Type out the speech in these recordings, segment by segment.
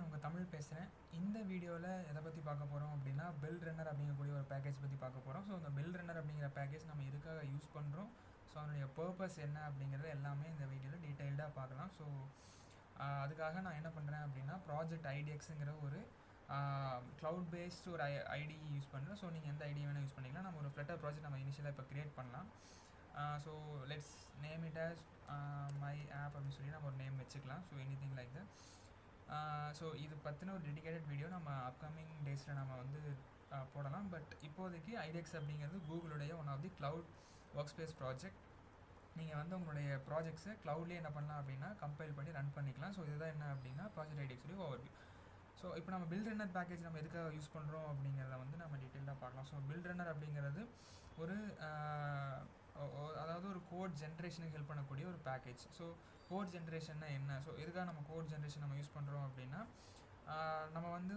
உங்கள் தமிழ் பேசுகிறேன். இந்த வீடியோவில் எதை பற்றி பார்க்க போகிறோம் அப்படின்னா பில்ட் ரன்னர் அப்படிங்கக்கூடிய ஒரு பேக்கேஜ் பற்றி பார்க்க போகிறோம். ஸோ இந்த பில்ட் ரன்னர் அப்படிங்கிற பேக்கேஜ் நம்ம எதுக்காக யூஸ் பண்ணுறோம், ஸோ அதனுடைய பர்பஸ் என்ன அப்படிங்கிறது எல்லாமே இந்த வீடியோவில் டீட்டெயில்டாக பார்க்கலாம். ஸோ அதுக்காக நான் என்ன பண்ணுறேன் அப்படின்னா ப்ராஜெக்ட் ஐடிஎக்ஸுங்கிற ஒரு க்ளவுட் பேஸ்டு ஒரு ஐடி யூஸ் பண்ணுறேன். ஸோ நீங்கள் எந்த ஐடி வேணால் யூஸ் பண்ணிக்கலாம். நம்ம ஒரு ஃப்ளட்டர் ப்ராஜெக்ட் நம்ம இனிஷியலாக இப்போ க்ரியேட் பண்ணலாம். So let's name it as my app அப்படின்னு சொல்லி நம்ம ஒரு நேம் வச்சுக்கலாம். So anything like that. So இது பற்றின ஒரு டெடிகேட்டட் வீடியோ நம்ம அப்கமிங் டேஸில் நம்ம வந்து போடலாம். பட் இப்போதைக்கு ஐடிஎக்ஸ் அப்படிங்கிறது கூகுளுடைய one of the cloud workspace project. நீங்கள் வந்து உங்களுடைய ப்ராஜெக்ட்ஸை க்ளவுட்லேயே என்ன பண்ணலாம் அப்படின்னா கம்பைல் பண்ணி ரன் பண்ணிக்கலாம். ஸோ இதுதான் என்ன அப்படின்னா ப்ராஜெக்ட் ஐடிஎக்ஸுடைய ஓவர்வியூ. ஸோ இப்போ நம்ம பில்ட் ரன்னர் பேக்கேஜ் நம்ம எதுக்காக யூஸ் பண்ணுறோம் அப்படிங்கிறத வந்து நம்ம டீட்டெயிலாக பார்க்கலாம். ஸோ பில்ட் ரன்னர் அப்படிங்கிறது ஒரு அதாவது ஒரு கோட் ஜென்ரேஷனுக்கு ஹெல்ப் பண்ணக்கூடிய ஒரு பேக்கேஜ். ஸோ கோட் ஜென்ரேஷன்னா என்ன, ஸோ எதுக்காக நம்ம கோட் ஜென்ரேஷன் நம்ம யூஸ் பண்ணுறோம் அப்படின்னா நம்ம வந்து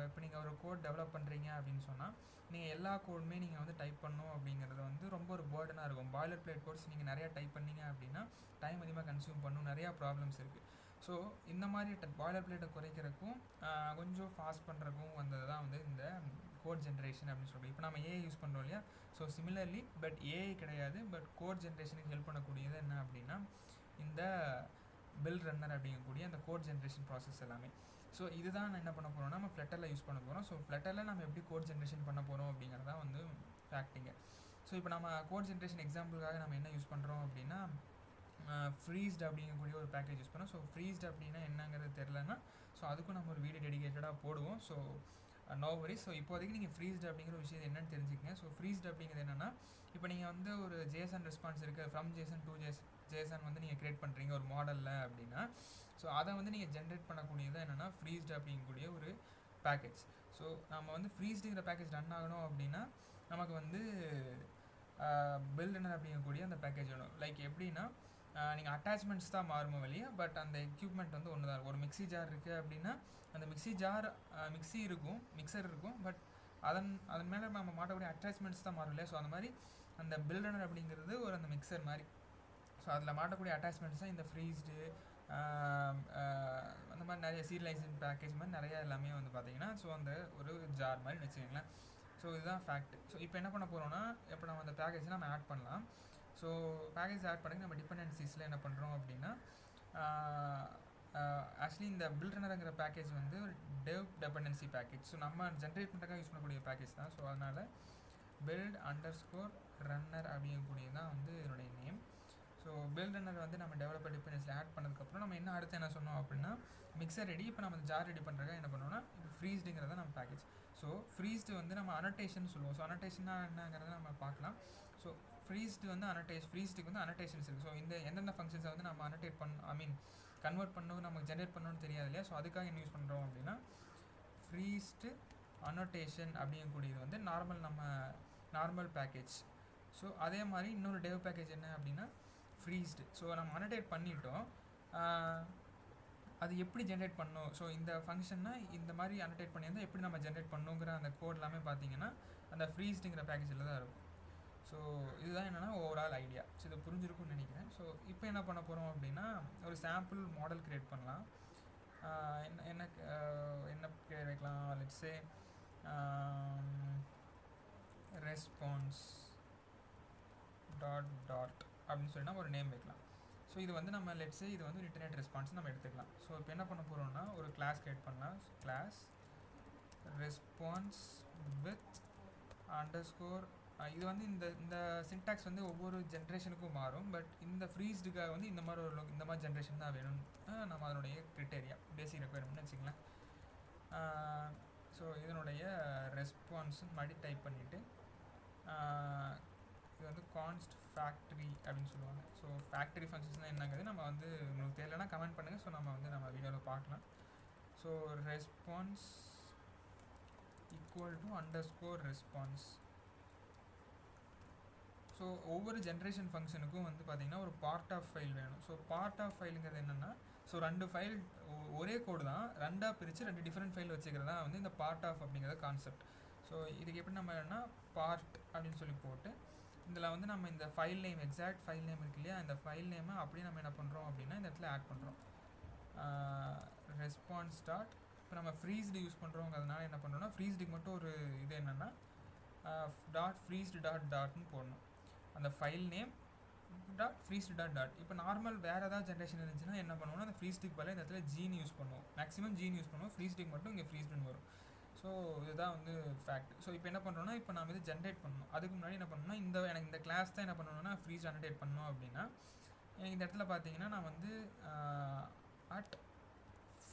இப்போ நீங்கள் ஒரு கோட் டெவலப் பண்ணுறீங்க அப்படின்னு சொன்னால் நீங்கள் எல்லா கோடுமே நீங்கள் வந்து டைப் பண்ணணும் அப்படிங்கிறது வந்து ரொம்ப ஒரு பேர்டனாக இருக்கும். பாய்லர் பிளேட் கோட்ஸ் நீங்கள் நிறையா டைப் பண்ணீங்க அப்படின்னா டைம் அதிகமாக கன்சியூம் பண்ணணும், நிறையா ப்ராப்ளம்ஸ் இருக்குது. ஸோ இந்த மாதிரி பாய்லர் பிளேட்டை குறைக்கிறதுக்கும் கொஞ்சம் ஃபாஸ்ட் பண்ணுறதுக்கும் வந்தது தான் வந்து இந்த கோட் ஜென்ரேஷன் அப்படின்னு சொல்லிட்டு. இப்போ நம்ம ஏஐ யூஸ் பண்ணுறோம் இல்லையா, ஸோ சிமிலர்லி பட் ஏஐ கிடையாது, பட் கோட் ஜென்ரேஷனுக்கு ஹெல்ப் பண்ணக்கூடியது என்ன அப்படின்னா இந்த பில்ட் ரன்னர் அப்படிங்கக்கூடிய அந்த கோட் ஜென்ரேஷன் ப்ராசஸ் எல்லாமே. ஸோ இதுதான் நான் என்ன பண்ண போகிறோம்னா நம்ம ஃப்ளட்டரில் யூஸ் பண்ண போகிறோம். ஸோ ஃப்ளட்டரில் நம்ம எப்படி கோட் ஜென்ரேஷன் பண்ண போகிறோம் அப்படிங்கிறதான் வந்து ஃபேக்டிங்க. ஸோ இப்போ நம்ம கோட் ஜென்ரேஷன் எக்ஸாம்பிளுக்காக நம்ம என்ன யூஸ் பண்ணுறோம் அப்படின்னா ஃப்ரீஸ்ட் அப்படிங்கக்கூடிய ஒரு பேக்கேஜ் யூஸ் பண்ணோம். ஸோ ஃப்ரீஸ்ட் அப்படின்னா என்னங்கிறது தெரிலன்னா ஸோ அதுக்கும் நம்ம ஒரு வீடியோ டெடிகேட்டடாக போடுவோம். ஸோ நோ வரி. ஸோ இப்போதைக்கு நீங்கள் ஃப்ரீஸ்ட் அப்படிங்கிற ஒரு விஷயம் என்னென்னு தெரிஞ்சுக்கங்க. ஸோ ஃப்ரீஸ்ட் அப்படிங்கிறது என்னென்னா இப்போ நீங்கள் வந்து ஒரு ஜேசன் ரெஸ்பான்ஸ் இருக்குது, ஃப்ரம் ஜேசன் டு ஜேசன் வந்து நீங்கள் க்ரியேட் பண்ணுறீங்க ஒரு மாடலில் அப்படின்னா ஸோ அதை வந்து நீங்கள் ஜென்ரேட் பண்ணக்கூடியது என்னென்னா ஃப்ரீஸ்ட் அப்படிங்கக்கூடிய ஒரு பேக்கேஜ். ஸோ நம்ம வந்து ஃப்ரீஸ்டுங்கிற பேக்கேஜ் ரன் ஆகணும் அப்படின்னா நமக்கு வந்து பில்ட் ரன்னர் அப்படிங்கக்கூடிய அந்த பேக்கேஜ் வேணும். லைக் எப்படின்னா நீங்கள் அட்டாச்மெண்ட்ஸ் தான் மாறுமோ வெளியே, பட் அந்த எக்யூப்மெண்ட் வந்து ஒன்று தான். ஒரு மிக்ஸி ஜார் இருக்குது அப்படின்னா அந்த மிக்ஸி ஜார் மிக்ஸி இருக்கும், மிக்சர் இருக்கும், பட் அதன் மேலே நம்ம மாட்டக்கூடிய அட்டாச்மெண்ட்ஸ் தான் மாறும் இல்லையா. ஸோ அந்த மாதிரி அந்த பில்ட் ரன்னர் அப்படிங்கிறது ஒரு அந்த மிக்சர் மாதிரி. ஸோ அதில் மாட்டக்கூடிய அட்டாச்மெண்ட்ஸ் தான் இந்த ஃப்ரீஸ்டு அந்த மாதிரி நிறைய சீரியலைசேஷன் பேக்கேஜ் மாதிரி நிறையா எல்லாமே வந்து பார்த்திங்கன்னா ஸோ அந்த ஒரு ஜார் மாதிரி வச்சுக்கோங்களேன். ஸோ இதுதான் ஃபேக்ட். ஸோ இப்போ என்ன பண்ண போகிறோம்னா இப்போ நம்ம அந்த பேக்கேஜை நம்ம ஆட் பண்ணலாம். ஸோ பேக்கேஜ் ஆட் பண்ணி நம்ம டிபெண்டன்சிஸில் என்ன பண்ணுறோம் அப்படின்னா ஆக்சுவலி இந்த பில்ட் ரன்னருங்கிற பேக்கேஜ் வந்து ஒரு டெவ் டிபெண்டன்சி பேக்கேஜ். ஸோ நம்ம ஜென்ரேட் பண்ணுறதுக்காக யூஸ் பண்ணக்கூடிய பேக்கேஜ் தான். ஸோ அதனால் பில்ட் _ரன்னர் அப்படிங்கக்கூடிய தான் வந்து இதனுடைய நேம். ஸோ பில்ட் ரன்னர் வந்து நம்ம டெவலப்பர் டிபெண்டன்சியில் ஆட் பண்ணதுக்கப்புறம் நம்ம என்ன அடுத்து என்ன சொன்னோம் அப்படின்னா மிக்சர் ரெடி. இப்போ நம்ம ஜார் ரெடி பண்ணுறதுக்காக என்ன பண்ணோம்னா இப்போ ஃப்ரீஸ்டுங்கிறத நம்ம பேக்கேஜ். ஸோ ஃப்ரீஸ்டு வந்து நம்ம அனோட்டேஷன் சொல்லுவோம். ஸோ அனோட்டேஷன்னா என்னங்கிறத நம்ம பார்க்கலாம். ஸோ ஃப்ரீஸ்டு வந்து ஃப்ரீஸ்டுக்கு வந்து அனோட்டேஷன்ஸ் இருக்குது. ஸோ இந்த எந்தெந்த ஃபங்க்ஷன்ஸை வந்து நம்ம அனோட்டேட் கன்வெர்ட் பண்ணணும், நமக்கு ஜென்ரேட் பண்ணணும்னு தெரியாது இல்லையா. ஸோ அதுக்காக என்ன யூஸ் பண்ணுறோம் அப்படின்னா ஃப்ரீஸ்டு அனோட்டேஷன் அப்படிங்கக்கூடியது வந்து நார்மல் பேக்கேஜ். ஸோ அதே மாதிரி இன்னொரு டெவ் பேக்கேஜ் என்ன அப்படின்னா ஃப்ரீஸ்டு. ஸோ நம்ம அனோட்டேட் பண்ணிட்டோம், அது எப்படி ஜென்ரேட் பண்ணணும், ஸோ இந்த ஃபங்க்ஷன்னா இந்த மாதிரி அனோட்டேட் பண்ணியிருந்தால் எப்படி நம்ம ஜென்ரேட் பண்ணணுங்கிற அந்த கோட் எல்லாமே பார்த்தீங்கன்னா அந்த ஃப்ரீஸ்டுங்கிற பேக்கேஜில் தான் இருக்கும். ஸோ இதுதான் என்னென்னா ஓவரால் ஐடியா. ஸோ இது புரிஞ்சிருக்கும்னு நினைக்கிறேன். ஸோ இப்போ என்ன பண்ண போகிறோம் அப்படின்னா ஒரு சாம்பிள் மாடல் க்ரியேட் பண்ணலாம். என்ன பேர் வைக்கலாம், லெட்ஸ் சே ரெஸ்பான்ஸ் டாட் அப்படின்னு சொல்லினா ஒரு நேம் வைக்கலாம். ஸோ இது வந்து நம்ம லெட்ஸ் சே இது வந்து ஒரு இன்டர்நெட் ரெஸ்பான்ஸ் நம்ம எடுத்துக்கலாம். ஸோ இப்போ என்ன பண்ண போகிறோம்னா ஒரு கிளாஸ் க்ரியேட் பண்ணலாம். Class response with underscore. இது வந்து இந்த சின்டாக்ஸ் வந்து ஒவ்வொரு ஜென்ரேஷனுக்கும் மாறும், பட் இந்த ஃப்ரீஸ்டுக்காக வந்து இந்த மாதிரி ஜென்ரேஷன் தான் வேணும்னு நம்ம அதனுடைய க்ரிட்டேரியா பேசிக் ரெக்குயர்மெண்ட்னு வச்சுக்கலாம். ஸோ இதனுடைய ரெஸ்பான்ஸுன்னு மாதிரி டைப் பண்ணிவிட்டு இது வந்து கான்ஸ்ட் ஃபேக்ட்ரி அப்படின்னு சொல்லுவாங்க. ஸோ ஃபேக்ட்ரி ஃபங்க்ஷன்ஸ்னால் என்னங்கிறது நம்ம வந்து உங்களுக்கு தெரியலனா கமெண்ட் பண்ணுங்கள். ஸோ நம்ம வந்து நம்ம வீடியோவில் பார்க்கலாம். So response equal to _response. So ஒவ்வொரு ஜென்ரேஷன் ஃபங்க்ஷனுக்கும் வந்து பார்த்திங்கன்னா ஒரு பார்ட் ஆஃப் ஃபைல் வேணும். ஸோ பார்ட் ஆஃப் ஃபைலுங்கிறது என்னென்னா ஸோ 2 ஃபைல் ஒரே கோடு தான், 2ஆக பிரித்து 2 டிஃப்ரெண்ட் ஃபைல் வச்சுக்கிறது தான் வந்து இந்த பார்ட் ஆஃப் அப்படிங்கிற கான்செப்ட். ஸோ இதுக்கு எப்படி நம்ம என்னென்னா பார்ட் அப்படின்னு சொல்லி போட்டு இதில் வந்து நம்ம இந்த file name exact file name இருக்கு இல்லையா, இந்த ஃபைல் நேமை அப்படியே நம்ம என்ன பண்ணுறோம் அப்படின்னா இந்த இடத்துல ஆட் பண்ணுறோம். ரெஸ்பான்ஸ் டாட் இப்போ நம்ம ஃப்ரீஸ்டு யூஸ் பண்ணுறோங்கிறதுனால என்ன பண்ணுறோம்னா ஃப்ரீஸ்டுக்கு மட்டும் ஒரு இது என்னென்னா டாட் ஃப்ரீஸ்டு டாட் டாட்னு போடணும். அந்த file name dot freezed dot dot. இப்போ நார்மல் வேறு ஏதாவது ஜென்ரேஷன் இருந்துச்சுன்னா என்ன பண்ணுவோம்னா அந்த ஃப்ரீஸ்டுக்கு பதிலாக இந்த இடத்துல ஜீன் யூஸ் பண்ணுவோம். மேக்ஸிமம் ஜீன் யூஸ் பண்ணுவோம். ஃப்ரீஸ்டுக்கு மட்டும் இங்கே ஃப்ரீஸ்டுன்னு வரும். ஸோ இதுதான் வந்து ஃபேக்ட். ஸோ இப்போ என்ன பண்ணுறோன்னா இப்போ நம்ம இது ஜென்ரேட் பண்ணணும். அதுக்கு முன்னாடி என்ன பண்ணணும்னா எனக்கு இந்த கிளாஸ் தான் என்ன பண்ணணும்னா ஃப்ரீஸ் ஜென்ரேட் பண்ணணும் அப்படின்னா இந்த இடத்துல பார்த்தீங்கன்னா நான் வந்து அட்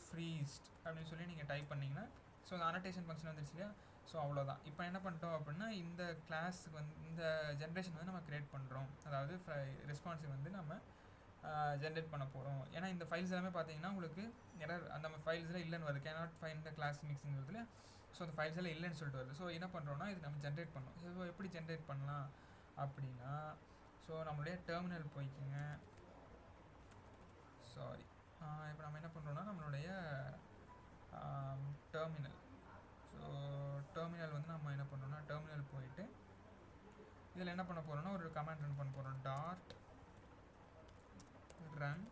ஃப்ரீஸ்ட் அப்படின்னு சொல்லி நீங்கள் டைப் பண்ணிங்கன்னா ஸோ அந்த அனோட்டேஷன் ஃபங்க்ஷன் வந்துருச்சு இல்லையா. ஸோ அவ்வளோதான். இப்போ என்ன பண்ணிட்டோம் அப்படின்னா இந்த கிளாஸுக்கு வந்து இந்த ஜென்ரேஷன் வந்து நம்ம க்ரியேட் பண்ணுறோம். அதாவது ரெஸ்பான்ஸுக்கு வந்து நம்ம ஜென்ரேட் பண்ண போகிறோம். ஏன்னா இந்த ஃபைல்ஸ் எல்லாமே பார்த்தீங்கன்னா உங்களுக்கு அந்த ஃபைல்ஸில் இல்லைன்னு வருது. Cannot find the class missing வருதுல. ஸோ அந்த ஃபைல்ஸ் எல்லாம் இல்லைன்னு சொல்லிட்டு வருது. ஸோ என்ன பண்ணுறோன்னா இது நம்ம ஜென்ரேட் பண்ணோம். ஸோ எப்படி ஜென்ரேட் பண்ணலாம் அப்படின்னா ஸோ நம்மளுடைய டெர்மினல் போய்க்குங்க. சாரி, இப்போ நம்ம என்ன பண்ணுறோன்னா நம்மளுடைய டெர்மினல். ஸோ டெர்மினல் வந்து நம்ம என்ன பண்ணுறோன்னா டெர்மினல் போயிட்டு இதில் என்ன பண்ண போகிறோன்னா ஒரு கமாண்ட் ரன் பண்ண போகிறோம். Dot run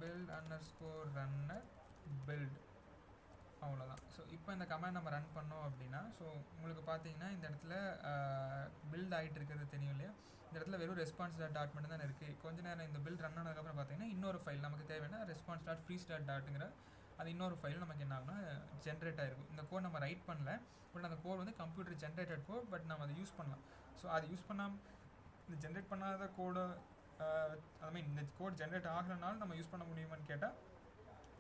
build underscore runner build. அவ்வளோதான். ஸோ இப்போ இந்த கமாண்ட் நம்ம ரன் பண்ணோம் அப்படின்னா ஸோ உங்களுக்கு பார்த்தீங்கன்னா இந்த இடத்துல பில்ட் ஆகிட்டு இருக்கிறது தெரியும் இல்லையா. இந்த இடத்துல வெறும் ரெஸ்பான்ஸ் டாட் மட்டும் தான் இருக்குது. கொஞ்ச நேரம் இந்த பில்ட் ரன் ஆனதுக்கப்புறம் பார்த்தீங்கன்னா இன்னொரு ஃபைல் நமக்கு தேவைன்னா ரெஸ்பான்ஸ் டாட் ஃப்ரீஸ் டாட் டாட்டுங்கிற அது இன்னொரு ஃபைல் நமக்கு என்ன ஆகுனா ஜென்ரேட் ஆகிருக்கும். இந்த கோட் நம்ம ரைட் பண்ணல, பட் அந்த கோட் வந்து கம்ப்யூட்டர் ஜென்ரேட்டட் கோட், பட் நம்ம அதை யூஸ் பண்ணலாம். ஸோ அது யூஸ் பண்ணாமல் இந்த ஜென்ரேட் பண்ணாத கோடை ஐ மீன் இந்த கோட் ஜென்ரேட் ஆகலைனாலும் நம்ம யூஸ் பண்ண முடியுமான்னு கேட்டால்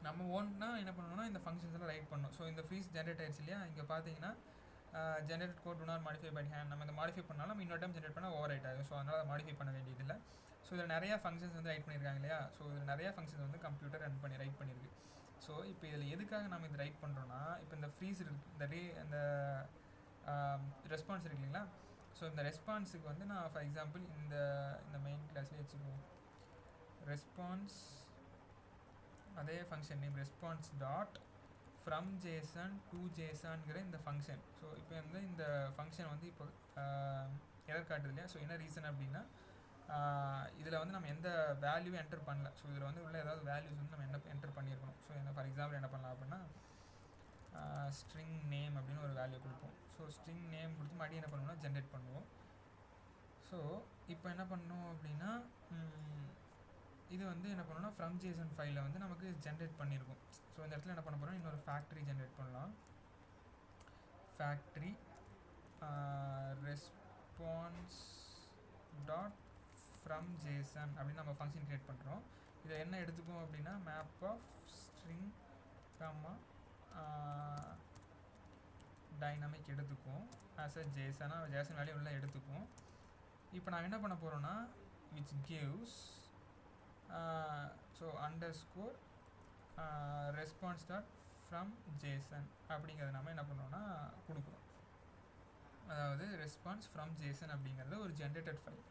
நம்ம ஓன்னா என்ன பண்ணணும்னா இந்த ஃபங்க்ஷன்ஸ் எல்லாம் ரைட் பண்ணணும். ஸோ இந்த ஃப்ரீஸ் ஜென்ரேட் ஆயிடுச்சு இல்லையா. இங்கே பார்த்தீங்கன்னா generate code do not modify by hand. நம்ம இந்த மாடிஃபை பண்ணாலும் நம்ம இன்னொரு டைம் ஜென்ரேட் பண்ணால் ஓவர் ரைட் ஆகும். ஸோ அதனால் அதை மாடிஃபை பண்ண வேண்டியதில்லை. ஸோ இதில் நிறையா ஃபங்க்ஷன்ஸ் வந்து ரைட் பண்ணியிருக்காங்க இல்லையா. ஸோ இதில் நிறையா ஃபங்க்ஷன்ஸ் வந்து கம்ப்யூட்டர் ரைட் பண்ணியிருக்கு. ஸோ இப்போ இதில் எதுக்காக நம்ம இது ரைட் பண்ணுறோன்னா இப்போ இந்த ஃப்ரீஸ் இருக்குது இந்த ரெஸ்பான்ஸ் இருக்கு இல்லைங்களா. ஸோ இந்த ரெஸ்பான்ஸுக்கு வந்து நான் ஃபார் எக்ஸாம்பிள் இந்த மெயின் கிளாஸ்லேயே வச்சுக்குவோம். ரெஸ்பான்ஸ் அதே function name response dot from JSON to ஜேசன்கிற இந்த ஃபங்க்ஷன். ஸோ இப்போ வந்து இந்த ஃபங்க்ஷன் வந்து இப்போ எரர் காட்டுது இல்லையா. ஸோ என்ன ரீசன் அப்படின்னா இதில் வந்து நம்ம எந்த வேல்யூவும் என்டர் பண்ணல. ஸோ இதில் வந்து உள்ள ஏதாவது வேல்யூஸ் வந்து நம்ம என்ன என்டர் பண்ணியிருக்கணும். ஸோ என்ன ஃபார் எக்ஸாம்பிள் என்ன பண்ணலாம் அப்படின்னா ஸ்ட்ரிங் நேம் அப்படின்னு ஒரு வேல்யூ கொடுப்போம். ஸோ ஸ்ட்ரிங் நேம் கொடுத்து மறுபடியும் என்ன பண்ணுவோம்னா ஜென்ரேட் பண்ணுவோம். ஸோ இப்போ என்ன பண்ணோம் அப்படின்னா இது வந்து என்ன பண்ணணும்னா ஃப்ரம் ஜேசன் ஃபைலில் வந்து நமக்கு ஜென்ரேட் பண்ணியிருக்கும். ஸோ இந்த இடத்துல என்ன பண்ண போகிறோம், இன்னொரு ஃபேக்ட்ரி ஜென்ரேட் பண்ணலாம். Factory response dot from Jason அப்படின்னு நம்ம ஃபங்க்ஷன் க்ரியேட் பண்ணுறோம். இதை என்ன எடுத்துக்கும் அப்படின்னா மேப் ஆஃப் ஸ்ட்ரிங் டைனமிக் எடுத்துக்கும். ஆஸ் அ ஜேசன் வேல்யூ உள்ள எடுத்துக்கும். இப்போ நான் என்ன பண்ண போகிறோன்னா which gives so underscore response dot from Jason அப்படிங்கிறத நம்ம என்ன பண்ணோன்னா கொடுக்குறோம். அதாவது ரெஸ்பான்ஸ் ஃப்ரம் ஜேசன் அப்படிங்கிறது ஒரு ஜென்ரேட்டட் ஃபைல்.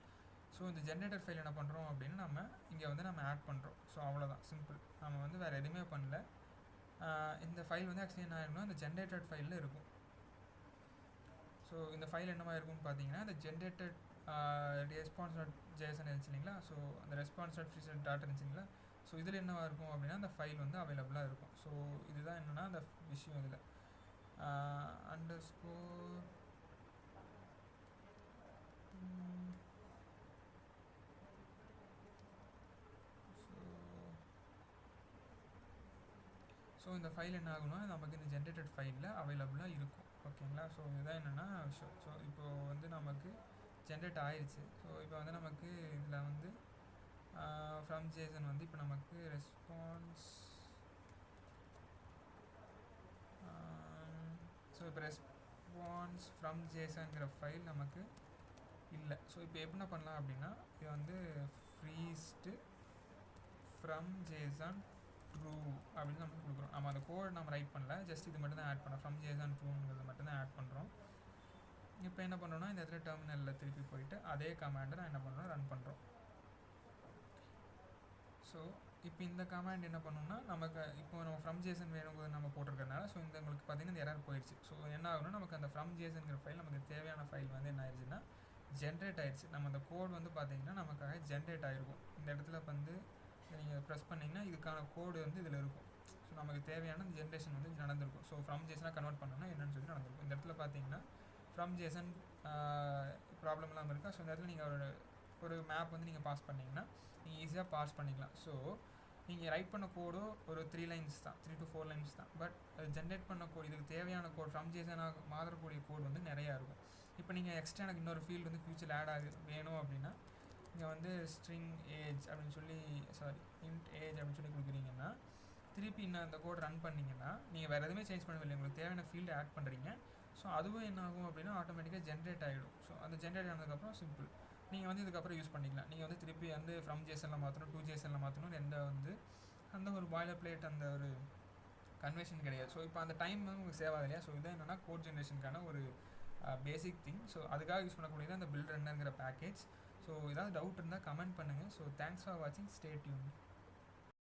ஸோ இந்த ஜென்ரேட்டட் ஃபைல் என்ன பண்ணுறோம் அப்படின்னு நம்ம இங்கே வந்து நம்ம ஆட் பண்ணுறோம். ஸோ அவ்வளோதான், சிம்பிள். நம்ம வந்து வேறு எதுவுமே பண்ணல. இந்த ஃபைல் வந்து ஆக்சுவலி என்ன ஆயிருக்குன்னா இந்த ஜென்ரேட்டட் ஃபைலில் இருக்கும். ஸோ இந்த ஃபைல் என்னமா இருக்கும்னு பார்த்தீங்கன்னா இந்த ஜென்ரேட்டட் ரெஸ்பான்ஸ் டாட் ஜேசன் இருந்துச்சு இல்லைங்களா. ஸோ அந்த ரெஸ்பான்ஸ் டாட் ஃப்ரீஸ் டாட் இருந்துச்சு இல்லைங்களா. ஸோ இதில் என்னவாக இருக்கும் அப்படின்னா அந்த ஃபைல் வந்து அவைலபிளாக இருக்கும். ஸோ இதுதான் என்னென்னா அந்த விஷயம். இதில் அண்டர்ஸ்கோர் ஸோ இந்த ஃபைல் என்ன ஆகும்னா நமக்கு இந்த ஜென்ரேட்டட் ஃபைலில் அவைலபிளாக இருக்கும். ஓகேங்களா. ஸோ இதுதான் என்னென்னா விஷயம். ஸோ இப்போது வந்து நமக்கு ஜென்ரேட் ஆயிடுச்சு. ஸோ இப்போ வந்து நமக்கு இதில் வந்து ஃப்ரம் ஜேசன் வந்து இப்போ நமக்கு ரெஸ்பான்ஸ் ஸோ இப்போ ரெஸ்பான்ஸ் ஃப்ரம் ஜேசன்கிற ஃபைல் நமக்கு இல்லை. ஸோ இப்போ என்ன பண்ணலாம் அப்படின்னா இது வந்து ஃப்ரீஸ்டு ஃப்ரம் ஜேசன் ட்ரூ அப்படின்னு நம்ம கொடுக்குறோம். நம்ம அந்த கோட் நம்ம ரைட் பண்ணல, ஜஸ்ட் இது மட்டும் தான் ஆட் பண்ணோம். ஃப்ரம் ஜேசன் ட்ரூங்கிறது மட்டும் தான் ஆட் பண்ணுறோம். இப்போ என்ன பண்ணுறோன்னா இந்த இடத்துல டெர்மினலில் திருப்பி போயிட்டு அதே கமாண்டை நான் என்ன பண்ணுறோம் ரன் பண்ணுறோம். ஸோ இப்போ இந்த கமாண்ட் என்ன பண்ணணும்னா நமக்கு இப்போ நம்ம ஃப்ரம் ஜேசன் வேணுங்கிறது நம்ம போட்டிருக்கறனால ஸோ இந்த உங்களுக்கு பார்த்தீங்கன்னா இந்த எரர் போயிடுச்சு. ஸோ என்ன ஆகுனா நமக்கு அந்த ஃப்ரம் ஜேசன்கிற ஃபைல் நமக்கு தேவையான ஃபைல் வந்து என்ன ஆயிடுச்சுன்னா ஜென்ரேட் ஆயிடுச்சு. நம்ம அந்த கோட் வந்து பார்த்தீங்கன்னா நமக்காக ஜென்ரேட் ஆகிருக்கும். இந்த இடத்துல வந்து நீங்கள் ப்ரெஸ் பண்ணிங்கன்னா இதுக்கான கோடு வந்து இதில் இருக்கும். ஸோ நமக்கு தேவையான அந்த ஜென்ரேஷன் வந்து நடந்திருக்கும். ஸோ ஃப்ரம் ஜேசனாக கன்வெர்ட் பண்ணணும்னா என்னன்னு சொல்லி நடந்திருக்கும். இந்த இடத்துல பார்த்தீங்கன்னா ஃப்ரம் ஜேசன் ப்ராப்ளம் இல்லாமல் இருக்கா. ஸோ இந்த இடத்துல நீங்கள் ஒரு மேப் வந்து நீங்கள் பாஸ் பண்ணிங்கன்னா நீங்கள் ஈஸியாக பாஸ் பண்ணிக்கலாம். ஸோ நீங்கள் ரைட் பண்ண கோடோ ஒரு 3 lines தான், 3 to 4 lines தான். பட் அது ஜென்ரேட் பண்ண கோட், இதுக்கு தேவையான கோட், ஃப்ரம் ஜேசனாக மாறக்கூடிய கோட் வந்து நிறையா இருக்கும். இப்போ நீங்கள் எக்ஸ்ட்ரா எனக்கு இன்னொரு ஃபீல்டு வந்து ஃபியூச்சர் ஆட் வேணும் அப்படின்னா நீங்கள் வந்து ஸ்ட்ரிங் ஏஜ் அப்படின்னு சொல்லி இன்ட் ஏஜ் அப்படின்னு சொல்லி கொடுக்குறீங்கன்னா திருப்பி இன்னும் அந்த கோட் ரன் பண்ணிங்கன்னா நீங்கள் வேறு எதுவுமே சேஞ்ச் பண்ணவில்லை, உங்களுக்கு தேவையான ஃபீல்டு ஆட் பண்ணுறீங்க. ஸோ அதுவும் என்ன ஆகும் அப்படின்னா ஆட்டோமேட்டிக்காக ஜென்ரேட் ஆகிடும். ஸோ அந்த ஜென்ரேட் ஆனதுக்கப்புறம் சிம்பிள் நீங்கள் வந்து இதுக்கப்புறம் யூஸ் பண்ணிக்கலாம். நீங்கள் வந்து திருப்பி வந்து ஃப்ரம் ஜேசனில் மாற்றணும், 2 ஜேசனில் மாற்றணும், அந்த ஒரு பாய்லர் பிளேட் அந்த ஒரு கன்வர்ஷன் கிடையாது. ஸோ இப்போ அந்த டைம் வந்து உங்களுக்கு சேவ் ஆகுது இல்லையா. ஸோ இதான் என்னென்னா கோட் ஜென்ரேஷனுக்கான ஒரு பேசிக் திங். ஸோ அதுக்காக யூஸ் பண்ணக்கூடியது அந்த பில்ட் ரன்னர்ங்கிற பேக்கேஜ். ஸோ ஏதாவது டவுட் இருந்தால் கமெண்ட் பண்ணுங்கள். ஸோ தேங்க்ஸ் ஃபார் வாட்சிங், ஸ்டே டியூன்ட்.